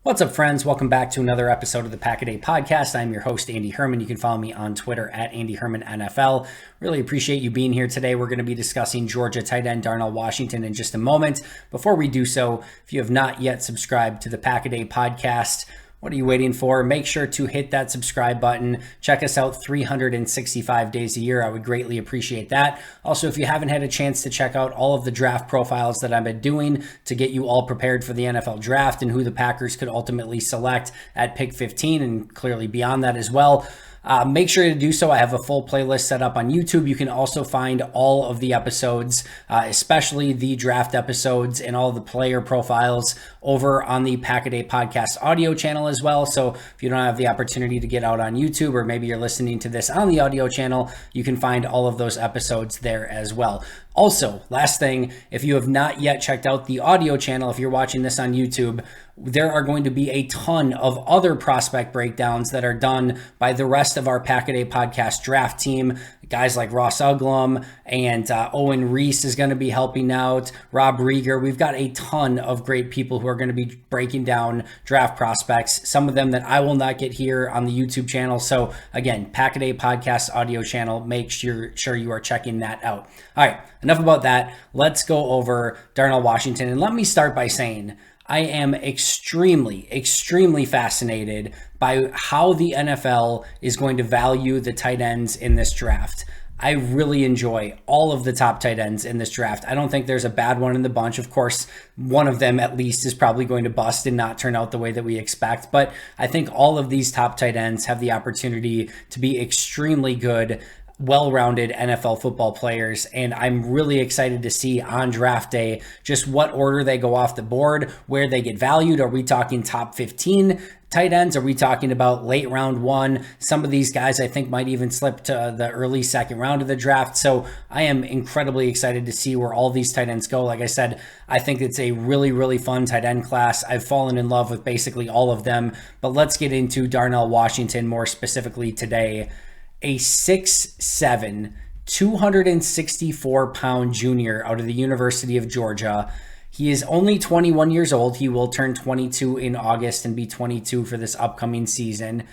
What's up, friends? Welcome back to another episode of the Pack-A-Day Podcast. I'm your host, Andy Herman. You can follow me on Twitter at Andy Herman NFL. Really appreciate you being here today. We're going to be discussing Georgia tight end Darnell Washington in just a moment. Before we do so, if you have not yet subscribed to the Pack-A-Day Podcast, what are you waiting for? Make sure to hit that subscribe button. Check us out 365 days a year. I would greatly appreciate that. Also, if you haven't had a chance to check out all of the draft profiles that I've been doing to get you all prepared for the NFL draft and who the Packers could ultimately select at pick 15 and clearly beyond that as well, make sure to do so. I have a full playlist set up on YouTube. You can also find all of the episodes, especially the draft episodes and all the player profiles over on the Pack-A-Day Podcast audio channel as well. So if you don't have the opportunity to get out on YouTube, or maybe you're listening to this on the audio channel, you can find all of those episodes there as well. Also, last thing, if you have not yet checked out the audio channel, if you're watching this on YouTube, there are going to be a ton of other prospect breakdowns that are done by the rest of our Pack-A-Day Podcast draft team. Guys like Ross Uglum and Owen Reese is going to be helping out, Rob Rieger. We've got a ton of great people who are going to be breaking down draft prospects, some of them that I will not get here on the YouTube channel. So again, Pack-A-Day Podcast audio channel, make sure you are checking that out. All right, enough about that. Let's go over Darnell Washington. And let me start by saying, I am extremely fascinated by how the NFL is going to value the tight ends in this draft. I really enjoy all of the top tight ends in this draft. I don't think there's a bad one in the bunch. Of course, one of them at least is probably going to bust and not turn out the way that we expect. But I think all of these top tight ends have the opportunity to be extremely good, well-rounded NFL football players, and I'm really excited to see on draft day just what order they go off the board, where they get valued. Are we talking top 15 tight ends? Are we talking about late round one? Some of these guys I think might even slip to the early second round of the draft. So I am incredibly excited to see where all these tight ends go. Like I said, I think it's a really fun tight end class. I've fallen in love with basically all of them, but let's get into Darnell Washington more specifically today. A 6'7", 264-pound junior out of the University of Georgia. He is only 21 years old. He will turn 22 in August and be 22 for this upcoming season.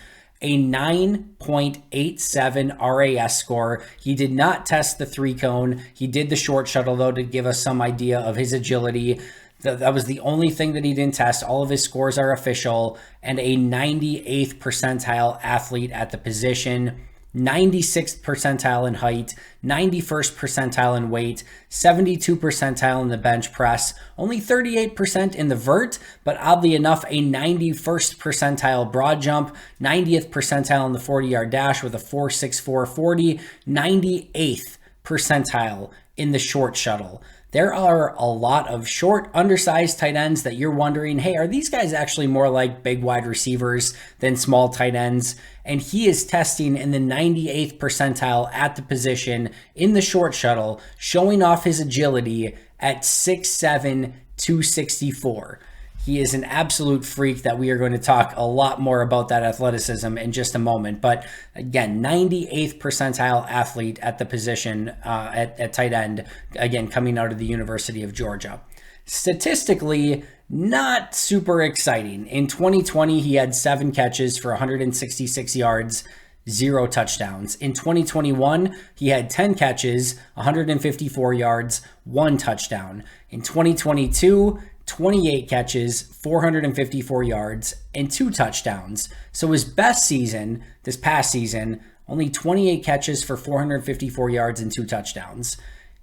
A 9.87 RAS score. He did not test the 3-cone. He did the short shuttle, though, to give us some idea of his agility. That was the only thing that he didn't test. All of his scores are official. And a 98th percentile athlete at the position. 96th percentile in height, 91st percentile in weight, 72 percentile in the bench press, only 38% in the vert, but oddly enough, a 91st percentile broad jump, 90th percentile in the 40-yard dash with a 4.64 40, 98th percentile in the short shuttle. There are a lot of short, undersized tight ends that you're wondering, hey, are these guys actually more like big wide receivers than small tight ends? And he is testing in the 98th percentile at the position in the short shuttle, showing off his agility at 6'7", 264. He is an absolute freak that we are going to talk a lot more about that athleticism in just a moment. But again, 98th percentile athlete at the position at tight end, again, coming out of the University of Georgia. Statistically, not super exciting. In 2020, he had 7 catches for 166 yards, 0 touchdowns. In 2021, he had 10 catches, 154 yards, 1 touchdown. In 2022, 28 catches, 454 yards, and 2 touchdowns. So his best season, this past season, only 28 catches for 454 yards and 2 touchdowns.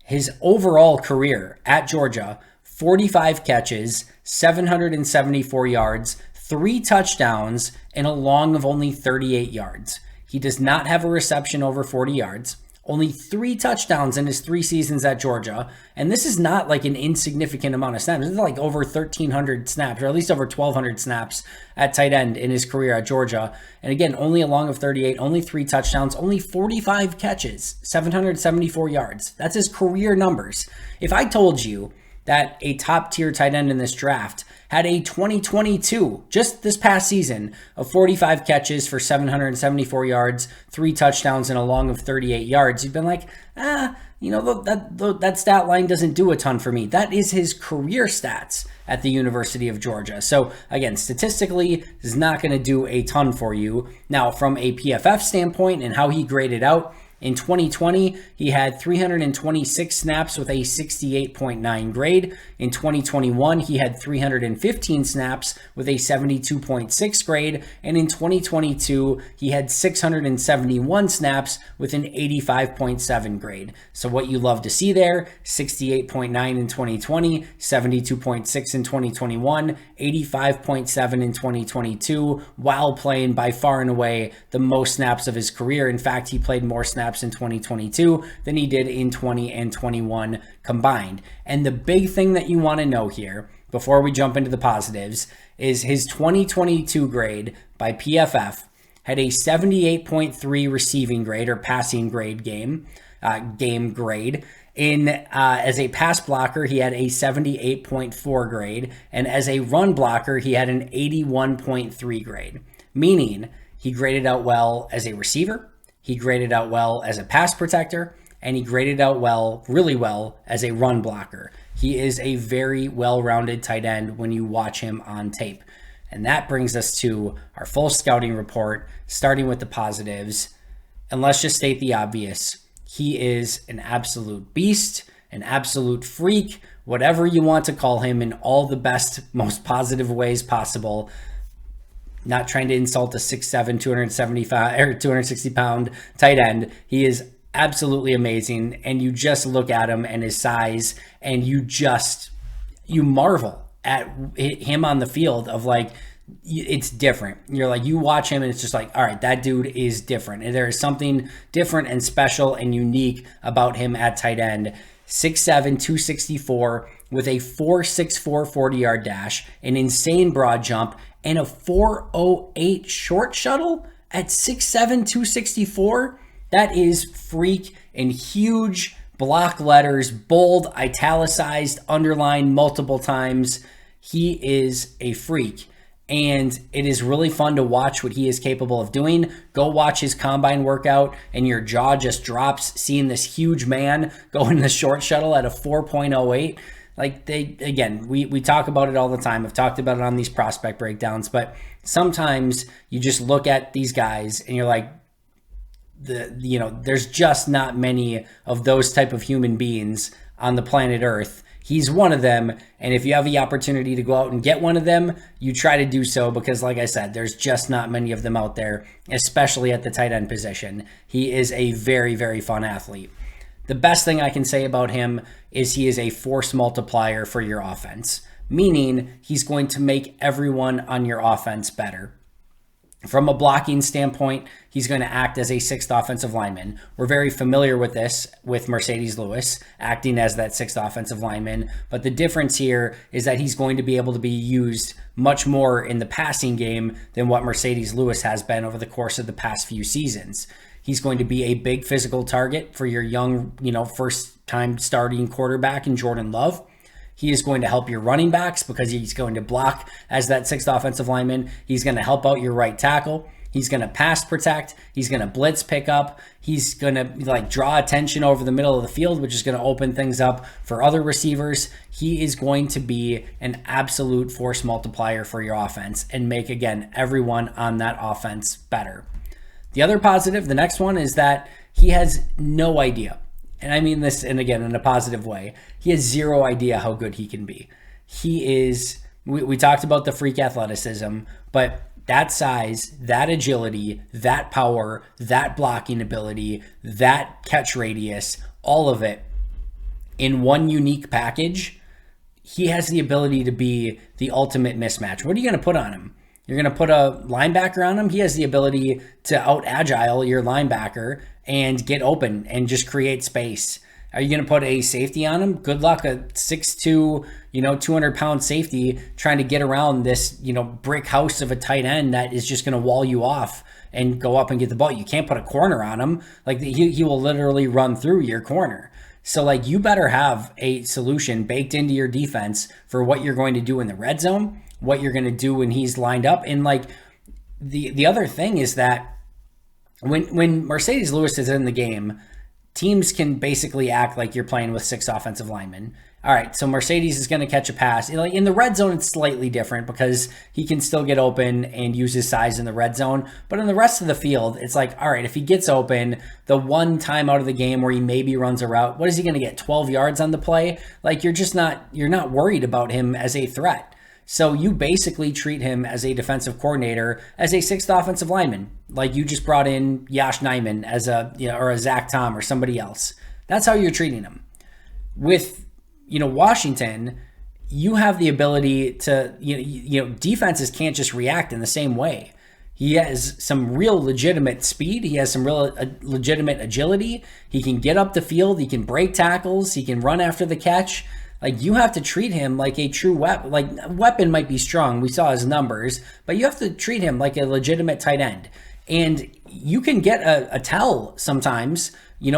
His overall career at Georgia, 45 catches, 774 yards, 3 touchdowns, and a long of only 38 yards. He does not have a reception over 40 yards. Only 3 touchdowns in his 3 seasons at Georgia. And this is not like an insignificant amount of snaps. This is like over 1,300 snaps, or at least over 1,200 snaps at tight end in his career at Georgia. And again, only a long of 38, only 3 touchdowns, only 45 catches, 774 yards. That's his career numbers. If I told you that a top tier tight end in this draft had a 2022, just this past season, of 45 catches for 774 yards, 3 touchdowns, and a long of 38 yards, you've been like, that stat line doesn't do a ton for me. That is his career stats at the University of Georgia. So again, statistically, is not going to do a ton for you. Now, from a PFF standpoint and how he graded out, in 2020, he had 326 snaps with a 68.9 grade. In 2021, he had 315 snaps with a 72.6 grade. And in 2022, he had 671 snaps with an 85.7 grade. So what you love to see there, 68.9 in 2020, 72.6 in 2021, 85.7 in 2022, while playing by far and away the most snaps of his career. In fact, he played more snaps in 2022 than he did in 20 and 21 combined. And the big thing that you want to know here before we jump into the positives is his 2022 grade by PFF had a 78.3 receiving grade or passing grade game grade. As a pass blocker, he had a 78.4 grade, and as a run blocker, he had an 81.3 grade, meaning he graded out well as a receiver, he graded out well as a pass protector, and he graded out really well as a run blocker. He is a very well-rounded tight end when you watch him on tape. And that brings us to our full scouting report, starting with the positives. And let's just state the obvious. He is an absolute beast, an absolute freak, whatever you want to call him, in all the best, most positive ways possible. Not trying to insult a 6'7", 275 or 260 pound tight end. He is absolutely amazing. And you just look at him and his size and you marvel at him on the field of like, it's different. You're like, you watch him and it's just like, all right, that dude is different. And there is something different and special and unique about him at tight end. 6'7", 264 with a 4.64 40-yard dash, an insane broad jump, and a 4.08 short shuttle at 6'7", 264. That is freak and huge block letters, bold, italicized, underlined multiple times. He is a freak. And it is really fun to watch what he is capable of doing. Go watch his combine workout and your jaw just drops seeing this huge man go in the short shuttle at a 4.08. Like we talk about it all the time. I've talked about it on these prospect breakdowns, but sometimes you just look at these guys and you're like, there's just not many of those type of human beings on the planet Earth. He's one of them, and if you have the opportunity to go out and get one of them, you try to do so because, like I said, there's just not many of them out there, especially at the tight end position. He is a very, very fun athlete. The best thing I can say about him is he is a force multiplier for your offense, meaning he's going to make everyone on your offense better. From a blocking standpoint, he's going to act as a sixth offensive lineman. We're very familiar with this with Mercedes Lewis acting as that sixth offensive lineman. But the difference here is that he's going to be able to be used much more in the passing game than what Mercedes Lewis has been over the course of the past few seasons. He's going to be a big physical target for your young, first time starting quarterback in Jordan Love. He is going to help your running backs because he's going to block as that sixth offensive lineman. He's going to help out your right tackle. He's going to pass protect. He's going to blitz pick up. He's going to draw attention over the middle of the field, which is going to open things up for other receivers. He is going to be an absolute force multiplier for your offense and make, again, everyone on that offense better. The other positive, the next one, is that he has no idea. And I mean this, and again, in a positive way. He has zero idea how good he can be. He is, we talked about the freak athleticism, but that size, that agility, that power, that blocking ability, that catch radius, all of it in one unique package, he has the ability to be the ultimate mismatch. What are you going to put on him? You're going to put a linebacker on him? He has the ability to out-agile your linebacker and get open and just create space. Are you going to put a safety on him? Good luck, a 6'2", 200-pound safety trying to get around this, brick house of a tight end that is just going to wall you off and go up and get the ball. You can't put a corner on him. He will literally run through your corner. So like you better have a solution baked into your defense for what you're going to do in the red zone, what you're going to do when he's lined up. And like the other thing is that when Mercedes Lewis is in the game, teams can basically act like you're playing with 6 offensive linemen. All right, so Mercedes is going to catch a pass. In the red zone, it's slightly different because he can still get open and use his size in the red zone. But in the rest of the field, it's like, all right, if he gets open, the one time out of the game where he maybe runs a route, what is he going to get? 12 yards on the play? Like you're not worried about him as a threat. So you basically treat him as a defensive coordinator, as a 6th offensive lineman. Like you just brought in Yosh Nijman as or a Zach Tom or somebody else. That's how you're treating him. With Washington, you have the ability to, defenses can't just react in the same way. He has some real legitimate speed. He has some real legitimate agility. He can get up the field. He can break tackles. He can run after the catch. Like you have to treat him like a true weapon. Like weapon might be strong. We saw his numbers, but you have to treat him like a legitimate tight end. And you can get a tell sometimes,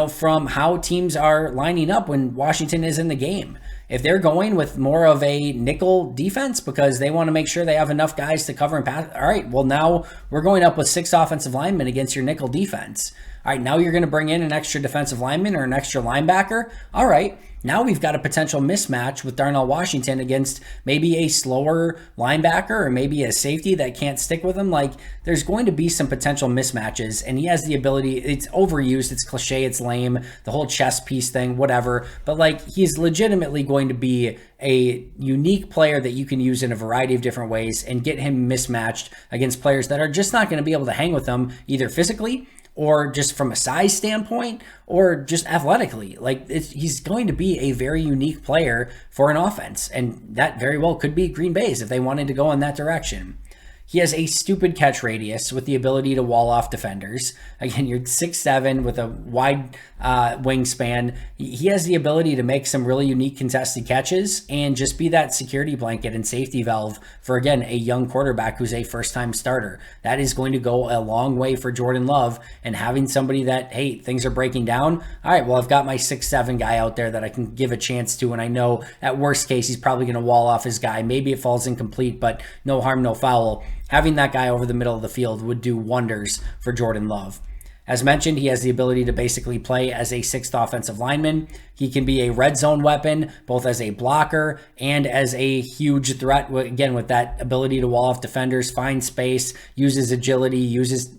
from how teams are lining up when Washington is in the game. If they're going with more of a nickel defense because they want to make sure they have enough guys to cover and pass, all right, well, now we're going up with 6 offensive linemen against your nickel defense. All right, now you're going to bring in an extra defensive lineman or an extra linebacker. All right, now we've got a potential mismatch with Darnell Washington against maybe a slower linebacker or maybe a safety that can't stick with him. Like there's going to be some potential mismatches, and he has the ability. It's overused, it's cliche, it's lame, the whole chess piece thing, whatever. But like he's legitimately going to be a unique player that you can use in a variety of different ways and get him mismatched against players that are just not going to be able to hang with him either physically or just from a size standpoint, or just athletically. Like he's going to be a very unique player for an offense, and that very well could be Green Bay's if they wanted to go in that direction. He has a stupid catch radius with the ability to wall off defenders. Again, you're 6'7" with a wide wingspan. He has the ability to make some really unique contested catches and just be that security blanket and safety valve for, again, a young quarterback who's a first-time starter. That is going to go a long way for Jordan Love, and having somebody that, hey, things are breaking down. All right, well, I've got my 6'7" guy out there that I can give a chance to, and I know at worst case he's probably going to wall off his guy. Maybe it falls incomplete, but no harm, no foul. Having that guy over the middle of the field would do wonders for Jordan Love. As mentioned, he has the ability to basically play as a 6th offensive lineman. He can be a red zone weapon, both as a blocker and as a huge threat, again, with that ability to wall off defenders, find space, uses agility, uses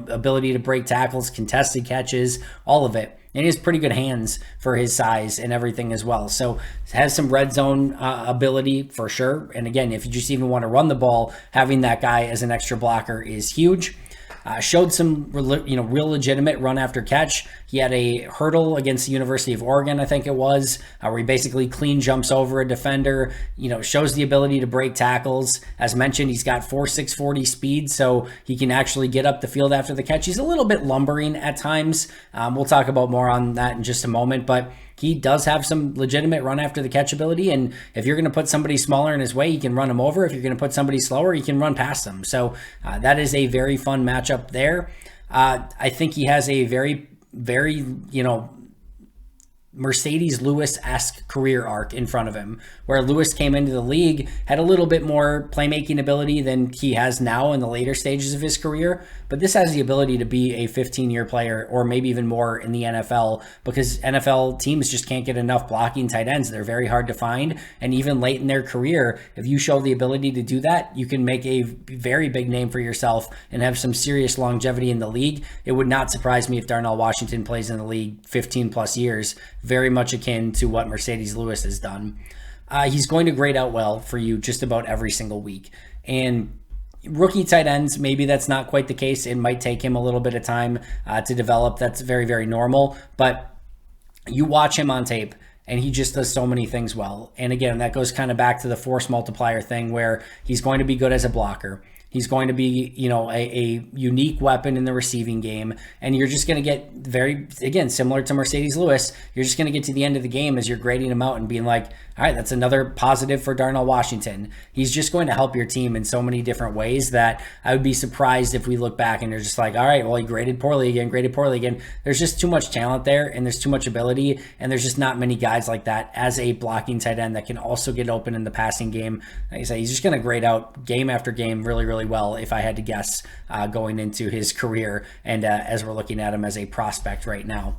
ability to break tackles, contested catches, all of it. And he has pretty good hands for his size and everything as well. So has some red zone ability for sure. And again, if you just even want to run the ball, having that guy as an extra blocker is huge. Showed some real legitimate run after catch. He had a hurdle against the University of Oregon, I think it was, where he basically clean jumps over a defender, shows the ability to break tackles. As mentioned, he's got 4.6 40 speed, so he can actually get up the field after the catch. He's a little bit lumbering at times. We'll talk about more on that in just a moment, but he does have some legitimate run after the catch ability, and if you're going to put somebody smaller in his way, you can run him over. If you're going to put somebody slower, you can run past them. So that is a very fun matchup there. I think he has a very, very, Mercedes Lewis-esque career arc in front of him, where Lewis came into the league, had a little bit more playmaking ability than he has now in the later stages of his career, but this has the ability to be a 15-year player or maybe even more in the NFL, because NFL teams just can't get enough blocking tight ends. They're very hard to find, and even late in their career, if you show the ability to do that, you can make a very big name for yourself and have some serious longevity in the league. It would not surprise me if Darnell Washington plays in the league 15 plus years, very much akin to what Mercedes Lewis has done. He's going to grade out well for you just about every single week. And rookie tight ends, maybe that's not quite the case. It might take him a little bit of time to develop. That's very, very normal. But you watch him on tape, and he just does so many things well. And again, that goes kind of back to the force multiplier thing, where he's going to be good as a blocker. He's going to be, a unique weapon in the receiving game. And you're just going to get again, similar to Mercedes Lewis, you're just going to get to the end of the game as you're grading him out and being like, all right, that's another positive for Darnell Washington. He's just going to help your team in so many different ways that I would be surprised if we look back and they're just like, all right, well, he graded poorly again. There's just too much talent there, and there's too much ability, and there's just not many guys like that as a blocking tight end that can also get open in the passing game. Like I say, he's just going to grade out game after game really, really well, if I had to guess, going into his career and as we're looking at him as a prospect right now.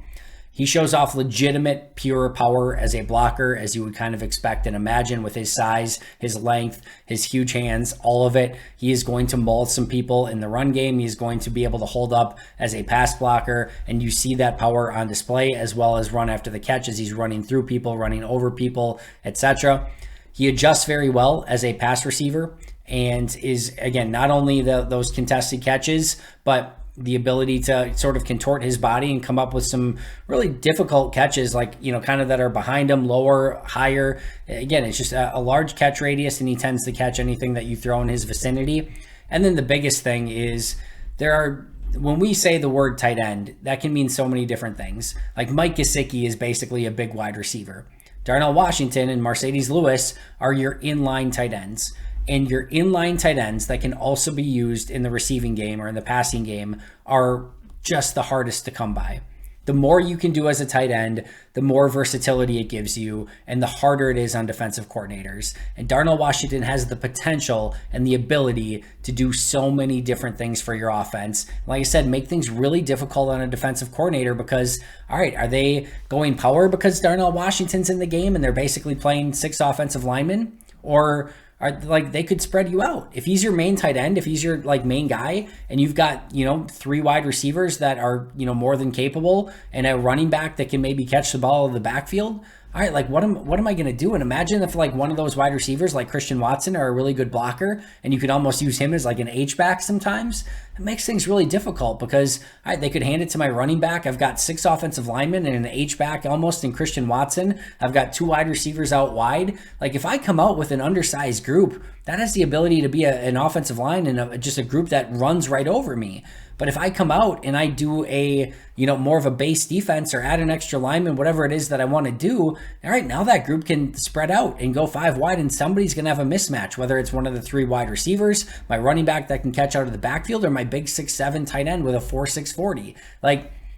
He shows off legitimate, pure power as a blocker, as you would kind of expect and imagine with his size, his length, his huge hands, all of it. He is going to maul some people in the run game. He's going to be able to hold up as a pass blocker, and you see that power on display as well as run after the catch as he's running through people, running over people, etc. He adjusts very well as a pass receiver and is, again, not only those contested catches, but the ability to sort of contort his body and come up with some really difficult catches, like, kind of that are behind him, lower, higher. Again, it's just a large catch radius, and he tends to catch anything that you throw in his vicinity. And then the biggest thing is when we say the word tight end, that can mean so many different things. Like Mike Gesicki is basically a big wide receiver. Darnell Washington and Mercedes Lewis are your inline tight ends. And your inline tight ends that can also be used in the receiving game or in the passing game are just the hardest to come by. The more you can do as a tight end, the more versatility it gives you, and the harder it is on defensive coordinators. And Darnell Washington has the potential and the ability to do so many different things for your offense. Like I said, make things really difficult on a defensive coordinator because, all right, are they going power because Darnell Washington's in the game and they're basically playing 6 offensive linemen? Or they could spread you out. If he's your main tight end, if he's your main guy, and you've got 3 wide receivers that are more than capable, and a running back that can maybe catch the ball in the backfield, all right, what am I going to do? And imagine if one of those wide receivers like Christian Watson are a really good blocker, and you could almost use him as an H-back sometimes. It makes things really difficult because, all right, they could hand it to my running back. I've got 6 offensive linemen and an H-back almost in Christian Watson. I've got 2 wide receivers out wide. If I come out with an undersized group, that has the ability to be an offensive line and just a group that runs right over me. But if I come out and I do a, more of a base defense or add an extra lineman, whatever it is that I want to do, all right, now that group can spread out and go 5 wide, and somebody's going to have a mismatch, whether it's one of the 3 wide receivers, my running back that can catch out of the backfield, or my big 6'7" tight end with a 4.6 40.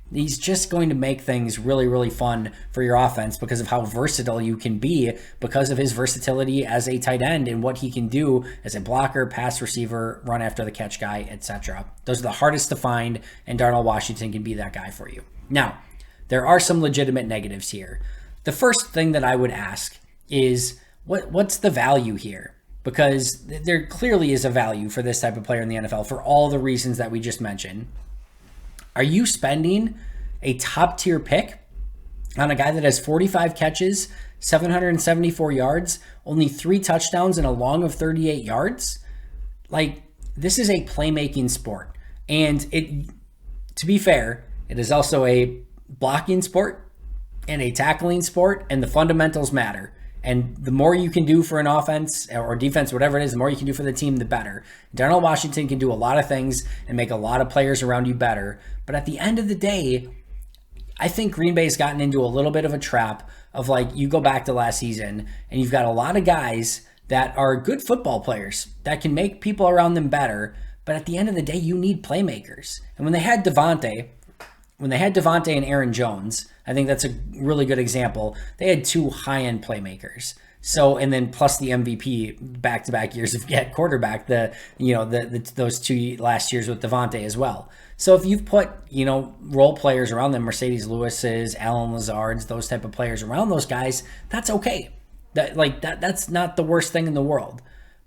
He's just going to make things really, really fun for your offense because of how versatile you can be, because of his versatility as a tight end and what he can do as a blocker, pass receiver, run after the catch guy, etc. Those are the hardest to find, and Darnell Washington can be that guy for you. Now, there are some legitimate negatives here. The first thing that I would ask is, what's the value here? Because there clearly is a value for this type of player in the NFL for all the reasons that we just mentioned. Are you spending a top tier pick on a guy that has 45 catches, 774 yards, only 3 touchdowns, and a long of 38 yards? This is a playmaking sport. And to be fair, it is also a blocking sport and a tackling sport, and the fundamentals matter. And the more you can do for an offense or defense, whatever it is, the more you can do for the team, the better. Darnell Washington can do a lot of things and make a lot of players around you better. But at the end of the day, I think Green Bay's gotten into a little bit of a trap of you go back to last season and you've got a lot of guys that are good football players that can make people around them better. But at the end of the day, you need playmakers. And when they had Devontae and Aaron Jones, I think that's a really good example. They had 2 high-end playmakers. So, and then plus the MVP back-to-back years of quarterback, those 2 last years with Devontae as well. So if you've put, role players around them, Mercedes Lewis's, Alan Lazard's, those type of players around those guys, that's okay. That's not the worst thing in the world.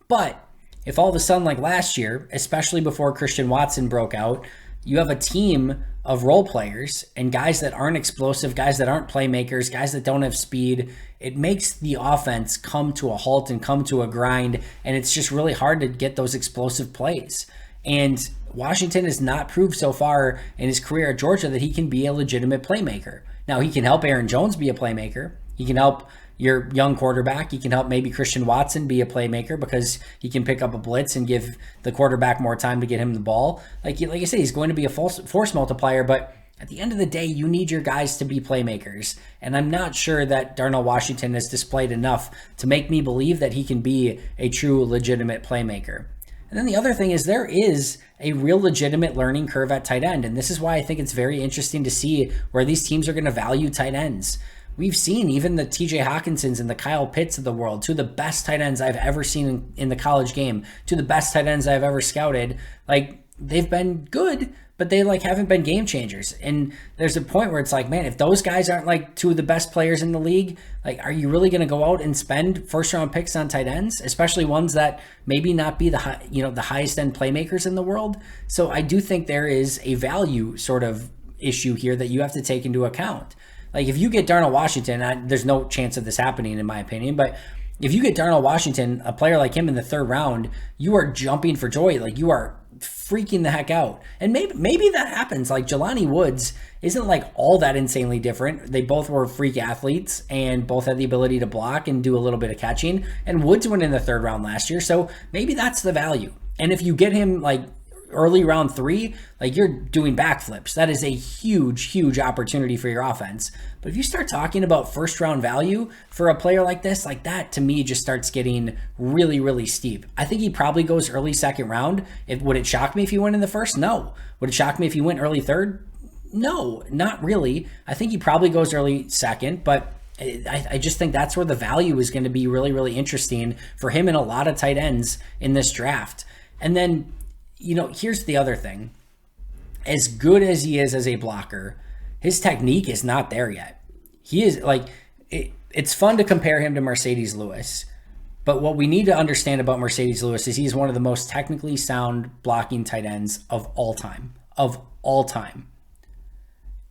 But if all of a sudden, last year, especially before Christian Watson broke out, you have a team of role players and guys that aren't explosive, guys that aren't playmakers, guys that don't have speed, it makes the offense come to a halt and come to a grind, and it's just really hard to get those explosive plays. And Washington has not proved so far in his career at Georgia that he can be a legitimate playmaker. Now, he can help Aaron Jones be a playmaker. He can help your young quarterback. He can help maybe Christian Watson be a playmaker because he can pick up a blitz and give the quarterback more time to get him the ball. Like I say, he's going to be a force multiplier, but at the end of the day, you need your guys to be playmakers. And I'm not sure that Darnell Washington has displayed enough to make me believe that he can be a true legitimate playmaker. And then the other thing is there is a real legitimate learning curve at tight end. And this is why I think it's very interesting to see where these teams are going to value tight ends. We've seen even the TJ Hawkinsons and the Kyle Pitts of the world, two of the best tight ends I've ever seen in the college game, two of the best tight ends I've ever scouted. Like, they've been good, but they haven't been game changers. And there's a point where it's like, man, if those guys aren't like two of the best players in the league, like, are you really going to go out and spend first round picks on tight ends, especially ones that maybe not be the highest end playmakers in the world? So I do think there is a value sort of issue here that you have to take into account. Like, if you get Darnell Washington, there's no chance of this happening in my opinion, but if you get Darnell Washington, a player like him in the third round, you are jumping for joy. Like, you are freaking the heck out. And maybe that happens. Like, Jelani Woods isn't like all that insanely different. They both were freak athletes and both had the ability to block and do a little bit of catching. And Woods went in the third round last year, so maybe that's the value. And if you get him like early round 3, like, you're doing backflips. That is a huge opportunity for your offense. But if you start talking about first round value for a player like this, like, that to me just starts getting really steep. I think he probably goes early second round. Would it shock me if he went in the first? No. Would it shock me if he went early third? No, not really. I think he probably goes early second, but I just think that's where the value is going to be really interesting for him and a lot of tight ends in this draft. And then, here's the other thing. As good as he is as a blocker, his technique is not there yet. He is like, it's fun to compare him to Mercedes Lewis, but what we need to understand about Mercedes Lewis is he's one of the most technically sound blocking tight ends of all time.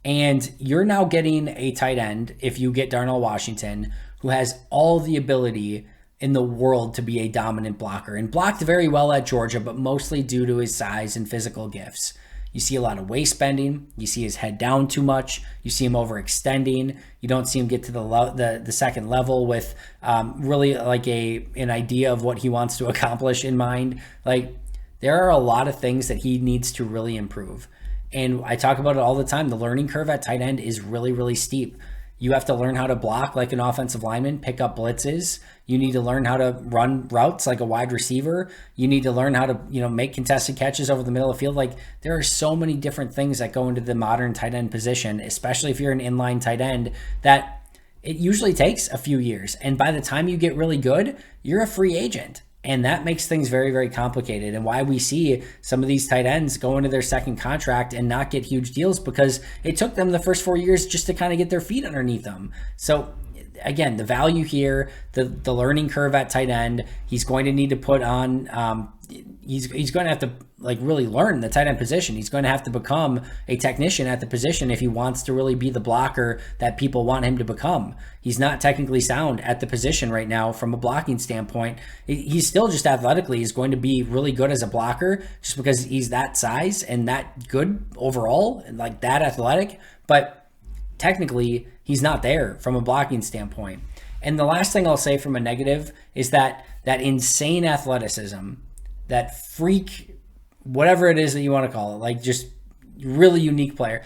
And you're now getting a tight end, if you get Darnell Washington, who has all the ability in the world to be a dominant blocker, and blocked very well at Georgia, but mostly due to his size and physical gifts. You see a lot of waist bending. You see his head down too much. You see him overextending. You don't see him get to the second level with really like an idea of what he wants to accomplish in mind. Like, there are a lot of things that he needs to really improve. And I talk about it all the time. The learning curve at tight end is really steep. You have to learn how to block like an offensive lineman, pick up blitzes. You need to learn how to run routes like a wide receiver. You need to learn how to, make contested catches over the middle of the field. Like, there are so many different things that go into the modern tight end position, especially if you're an inline tight end, that it usually takes a few years. And by the time you get really good, you're a free agent. And that makes things very complicated, and why we see some of these tight ends go into their second contract and not get huge deals, because it took them the first 4 years just to kind of get their feet underneath them. So again, the value here, the learning curve at tight end, he's going to need to put on, he's going to have to really learn the tight end position. He's going to have to become a technician at the position if he wants to really be the blocker that people want him to become. He's not technically sound at the position right now from a blocking standpoint. He's still just athletically, he's going to be really good as a blocker just because he's that size and that good overall and like that athletic, but technically he's not there from a blocking standpoint. And the last thing I'll say from a negative is that insane athleticism, that freak, whatever it is that you want to call it, like just really unique player,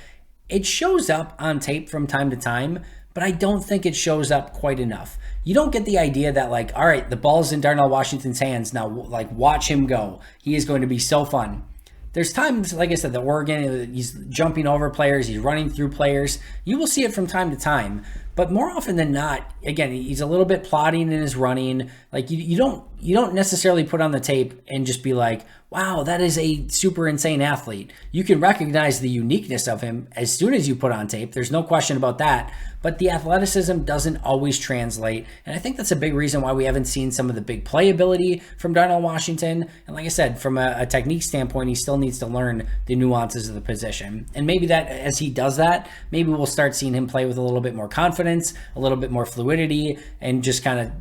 it shows up on tape from time to time, but I don't think it shows up quite enough. You don't get the idea that all right, the ball's in Darnell Washington's hands now, watch him go. He is going to be so fun. There's times, like I said, the Oregon, he's jumping over players, he's running through players. You will see it from time to time, but more often than not, again, he's a little bit plodding in his running. Like, you don't necessarily put on the tape and just be like, wow, that is a super insane athlete. You can recognize the uniqueness of him as soon as you put on tape. There's no question about that. But the athleticism doesn't always translate. And I think that's a big reason why we haven't seen some of the big playability from Darnell Washington. And like I said, from a technique standpoint, he still needs to learn the nuances of the position. And maybe that as he does that, maybe we'll start seeing him play with a little bit more confidence, a little bit more fluidity, and just kind of,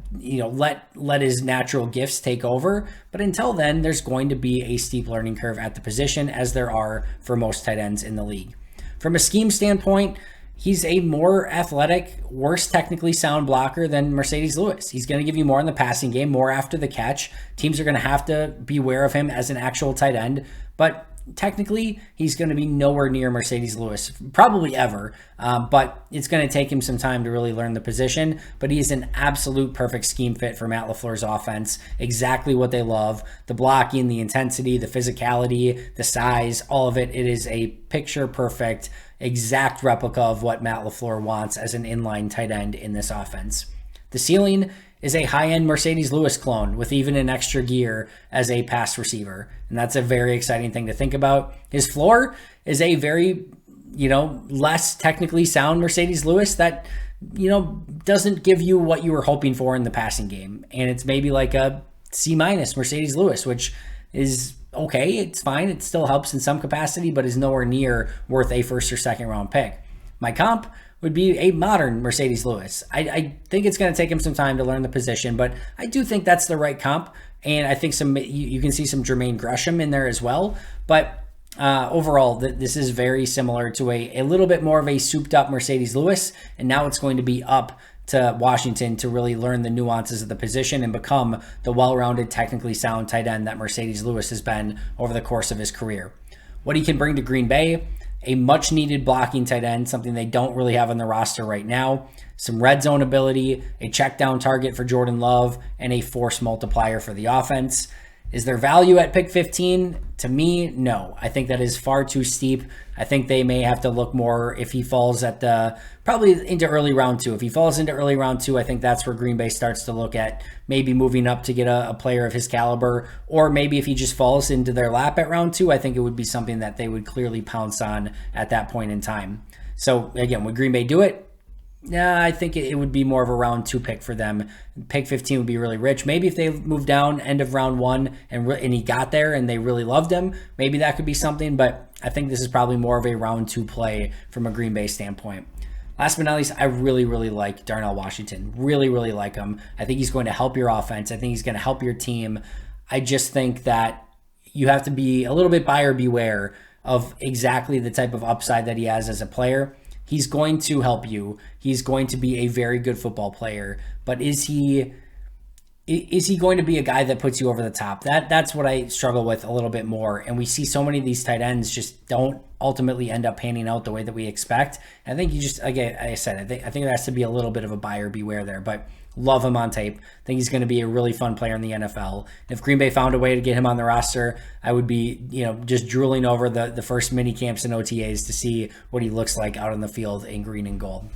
let his natural gifts take over. But until then, there's going to be a steep learning curve at the position, as there are for most tight ends in the league. From a scheme standpoint, he's a more athletic, worse technically sound blocker than Mercedes Lewis. He's going to give you more in the passing game, more after the catch. Teams are going to have to be aware of him as an actual tight end, but technically he's going to be nowhere near Mercedes Lewis, probably ever, but it's going to take him some time to really learn the position. But he's an absolute perfect scheme fit for Matt LaFleur's offense, exactly what they love: the blocking, the intensity, the physicality, the size, all of it. It is a picture perfect, exact replica of what Matt LaFleur wants as an inline tight end in this offense. The ceiling is a high-end Mercedes Lewis clone with even an extra gear as a pass receiver. And that's a very exciting thing to think about. His floor is a very, less technically sound Mercedes Lewis that, doesn't give you what you were hoping for in the passing game. And it's maybe like a C- Mercedes Lewis, which is okay. It's fine. It still helps in some capacity, but is nowhere near worth a first or second round pick. My comp would be a modern Mercedes Lewis. I think it's going to take him some time to learn the position, but I do think that's the right comp. And I think you can see some Jermaine Gresham in there as well. But overall, this is very similar to a little bit more of a souped up Mercedes Lewis. And now it's going to be up to Washington to really learn the nuances of the position and become the well-rounded, technically sound tight end that Mercedes Lewis has been over the course of his career. What he can bring to Green Bay: a much needed blocking tight end, something they don't really have on the roster right now, some red zone ability, a check down target for Jordan Love, and a force multiplier for the offense. Is there value at pick 15? To me, no. I think that is far too steep. I think they may have to look more if he falls probably into early round 2. If he falls into early round 2, I think that's where Green Bay starts to look at maybe moving up to get a player of his caliber. Or maybe if he just falls into their lap at round 2, I think it would be something that they would clearly pounce on at that point in time. So again, would Green Bay do it? Yeah, I think it would be more of a round 2 pick for them. Pick 15 would be really rich. Maybe if they move down end of round 1 and he got there and they really loved him, maybe that could be something. But I think this is probably more of a round 2 play from a Green Bay standpoint. Last but not least, I really, really like Darnell Washington. Really, really like him. I think he's going to help your offense. I think he's going to help your team. I just think that you have to be a little bit buyer beware of exactly the type of upside that he has as a player. He's going to help you. He's going to be a very good football player. But is he going to be a guy that puts you over the top? That's what I struggle with a little bit more. And we see so many of these tight ends just don't ultimately end up panning out the way that we expect. I think again, I said, I think there has to be a little bit of a buyer beware there. But love him on tape. I think he's going to be a really fun player in the NFL. If Green Bay found a way to get him on the roster, I would be, just drooling over the first mini camps and OTAs to see what he looks like out on the field in green and gold.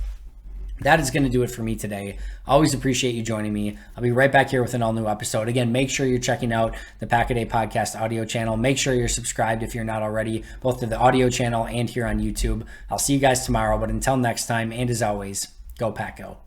That is going to do it for me today. Always appreciate you joining me. I'll be right back here with an all-new episode. Again, make sure you're checking out the Pack a Day Podcast audio channel. Make sure you're subscribed if you're not already, both to the audio channel and here on YouTube. I'll see you guys tomorrow, but until next time, and as always, go Pack Go.